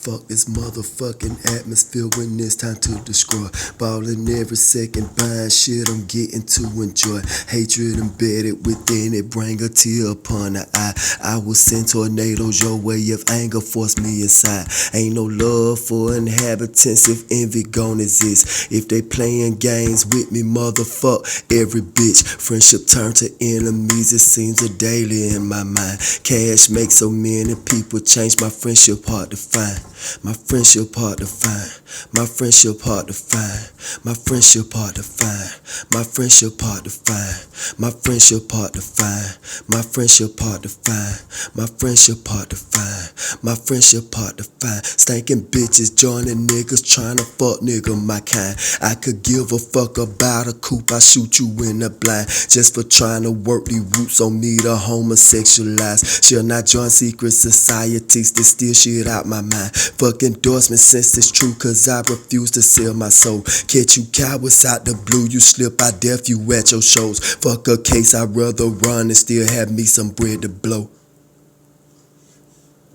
fuck this motherfucking atmosphere when it's time to destroy. Ballin' every second, buying shit I'm getting to enjoy. Hatred embedded within it, bring a tear upon the eye. I will send tornadoes your way if anger force me inside. Ain't no love for inhabitants if envy gon' exist. If they playing games with me, motherfuck every bitch. Friendship turn to enemies, it seems a daily in my mind. Cash makes so many people change, my friendship hard to find. My friendship hard to find. My friendship hard to find. My friendship hard to find. My friendship hard to find. My friendship hard to find. My friendship hard to find. My friendship hard to find. My friendship hard to find. Stinking bitches joining niggas trying to fuck nigga my kind. I could give a fuck about a coupe, I shoot you in the blind. Just for trying to work these roots on me to homosexualize. Shall not join secret societies that steal shit out my mind. Fuck endorsement since it's true, cause I refuse to sell my soul. Catch you cowards out the blue, you slip, I deaf you at your shows. Fuck a case, I'd rather run and still have me some bread to blow.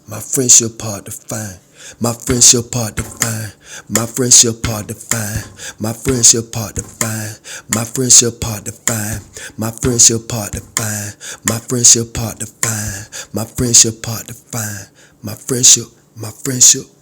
My friendship hard to find. My friendship hard to find. My friendship hard to find. My friendship hard to find. My friendship hard to find. My friendship hard to find. My friendship hard to find. My friendship hard to find. My friendship.